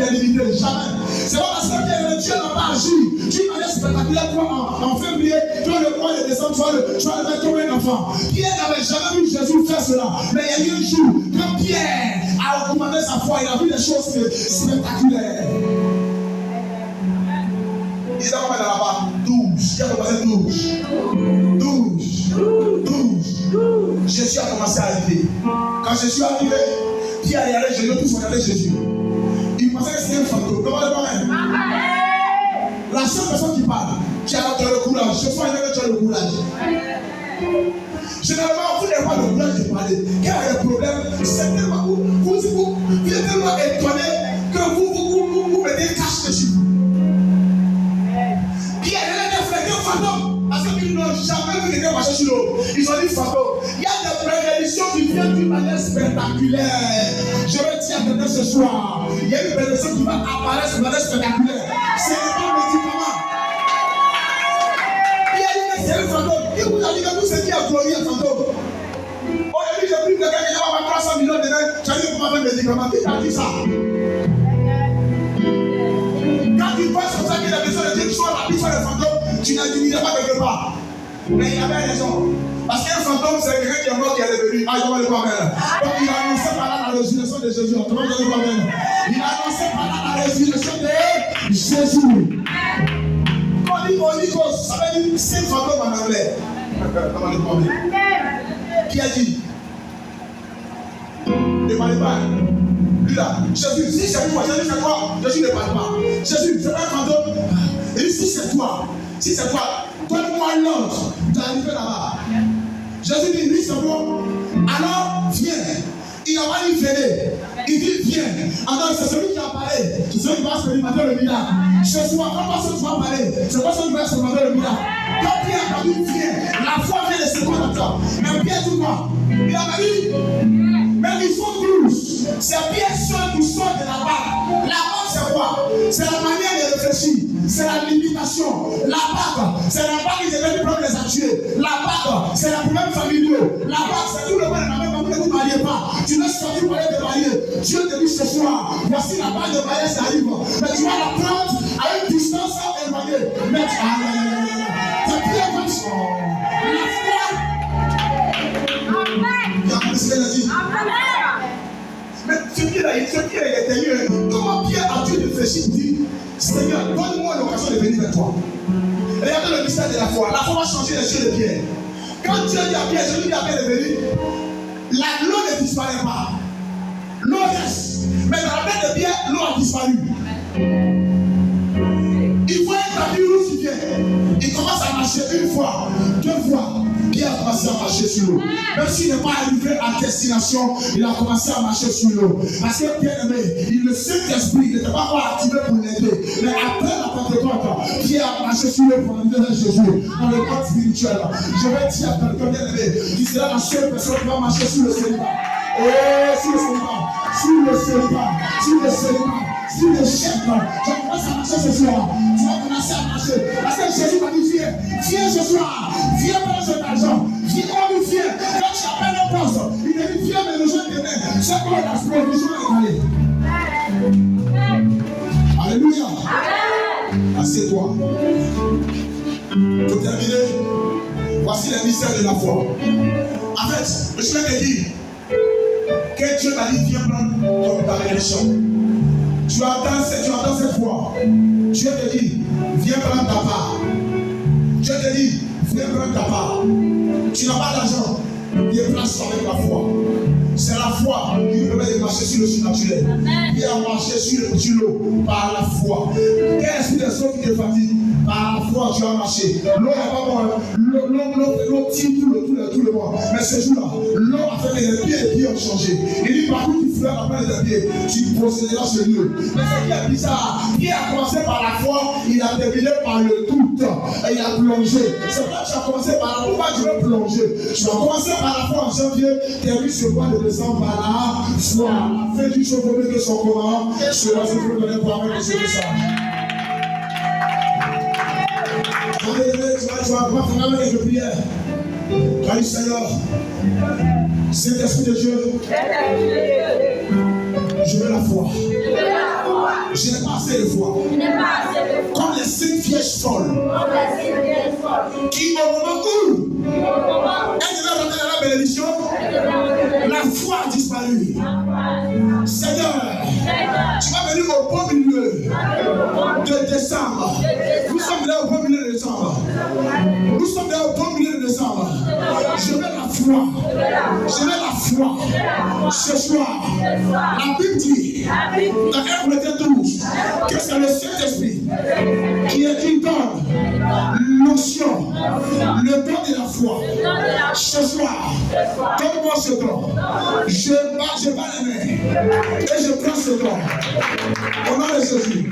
qu'il est limité. Jamais. C'est pas parce que Dieu n'a pas agi d'une manière spectaculaire pour en février, tu vas le voir le descendre, tu vas le mettre comme un enfant. Pierre n'avait jamais vu Jésus faire cela. Mais il y a eu un jour, quand Pierre a augmenté sa foi, il a vu des choses spectaculaires. Il est encore là-bas. 12. Qui a commencé 12. Jésus a commencé à arriver. Quand Jésus est arrivé, Pierre est allé, Jésus, tous sont allés Jésus. Il pensait que c'était un fantôme. Comment le parler? La seule personne qui parle, qui a le courage, je crois que tu as le courage. Généralement, vous n'avez pas le courage de parler. Quel est le problème? C'est tellement vous êtes tellement étonné que vous mettez cache dessus. Pierre est un fantôme. Parce qu'ils n'ont jamais vu quelqu'un marcher sur l'eau. Ils ont dit fantôme. Il y a des prédictions qui viennent d'une manière spectaculaire. Je vais dire à quelqu'un ce soir, il y a une prédiction qui va apparaître de manière spectaculaire. C'est pas un médicament. Il y a dit que c'est un fantôme. Il vous a dit que tout ce qui a glorieux est fantôme. Aujourd'hui, j'ai pris quelqu'un qui va avoir 300 millions de dollars. Tu as dit comment faire un médicament. Qui t'a dit ça? Quand tu penses comme ça qu'il a besoin de dire que soit la piste soit le fantôme, tu n'as pas quelque part. Mais il y avait raison. Parce qu'un fantôme, c'est quelqu'un qui est mort qui est revenu. Ah, il va le voir. Donc il a annoncé par là la résurrection de Jésus. Comment vous allez voir? Il a annoncé par là la résurrection de Jésus. Quand on dit Holy, ça veut dire c'est fantôme en anglais. Comment le voir? Qui a dit? Ne parlez pas. Lui là, Jésus, si c'est toi, Jésus c'est toi, Jésus ne parle pas. Jésus, c'est pas un fantôme. Et si c'est toi, donne-moi l'ordre d'arriver là-bas. Jésus dit, oui, c'est bon. Alors, viens. Il n'a pas dit venez. Il dit viens. Alors, c'est celui qui a parlé. C'est celui qui va expérimenter le miracle. Ce soir, quand personne ne va parler, c'est pas celui qui va expérimenter le miracle. Quand Pierre a dit viens, la foi vient de se prendre dans toi. Mais Pierre, tout quoi? Il a dit, mais ils sont 12. C'est Pierre seul qui sort de la barque. La barque, c'est quoi? C'est la manière de réfléchir. C'est la limitation. La barque, c'est la barque qui devait du problème les a tués. La barque, c'est la problème familiaux. La barque, c'est tout le monde dans la même famille que vous ne mariez pas. Tu veux sortir pour aller te marier. Dieu te dit ce soir, voici la barque de mariage qui arrive. Mais tu vas la prendre à une distance éloignée. Mais tu as prié comme ça. La foi. Mais ce qui est intérieur, comment Pierre a dû réfléchir, dit Seigneur, donne-moi l'occasion de venir vers toi. Regardez le mystère de la foi. La foi va changer les yeux de Pierre. Quand Dieu dit à Pierre, je lui dis à Pierre de venir, l'eau ne disparaît pas. L'eau reste. Mais dans la tête de Pierre, l'eau a disparu. Il voit un tapis rouge qui vient. Il commence à marcher une fois, deux fois. Pierre a commencé à marcher sur l'eau. Même s'il n'est pas arrivé à destination, il a commencé à marcher sur l'eau. Parce que Pierre aimé, le Saint-Esprit n'était pas activé pour l'aider. Mais après la Pentecôte, Pierre a marché sur l'eau pour arriver à Jésus. Dans le monde spirituel, je vais dire à quelqu'un bien aimé, qui sera la seule personne qui va marcher sur le célibat. Oh, sur le célibat, sur le célibat, sur le célibat. Si le chef, tu vas commencer à marcher ce soir. Tu vas commencer à marcher. Parce que Jésus m'a dit, viens ce soir. Viens prendre cet argent. Viens, on nous vient. Quand tu appelles un poste, il te dit, viens me rejoindre demain. C'est quoi la provision est allée. Alléluia. Assieds-toi. Pour terminer, voici le mystère de la foi. En fait, je vais te dire que Dieu t'a dit, viens prendre ta révélation. Tu attends cette fois. Dieu te dit, viens prendre ta part. Dieu te dit, viens prendre ta part. Tu n'as pas d'argent. Déplace-toi avec la foi. C'est la foi qui nous permet de marcher sur le surnaturel. Viens marcher sur l'eau par la foi. Quel esprit de saut qui te fatigue? Par la foi, tu vas marcher. L'eau n'est pas bonne. L'eau tire tout le monde. Mais ce jour-là, l'eau a fait que les pieds ont changé. Il dit partout tu fleurs après les pieds, tu procéderas ce lieu. Mais ce qui est bizarre, Pierre a commencé par la foi, il a terminé par le doute. Et il a plongé. C'est vrai que tu as commencé par la foi. Pourquoi tu veux plonger? Tu as commencé par la foi en janvier, terminé ce mois de décembre par la foi. La fin du jour vaut mieux que son commandant. Cela se peut donner pour avec ce message. Tu vas faire avec une prière. Tu as dit Seigneur, Saint-Esprit de Dieu, je veux la foi. Je n'ai pas assez de foi. Comme les 5 vierges folles. Qui au moment où elles devaient rentrer dans la bénédiction, la foi a disparu. Seigneur, tu vas venir au bon milieu de décembre. Nous sommes là au bon milieu de décembre. Nous sommes là au bon milieu de décembre. Je veux la foi. Je veux la foi. Ce soir, la Bible dit dans 1 Corinthiens 12 que c'est le Saint-Esprit qui donne l'onction, le don de la foi. Ce soir, donne-moi ce don. Je bats les mains et je prends ce don. Au nom de Jésus.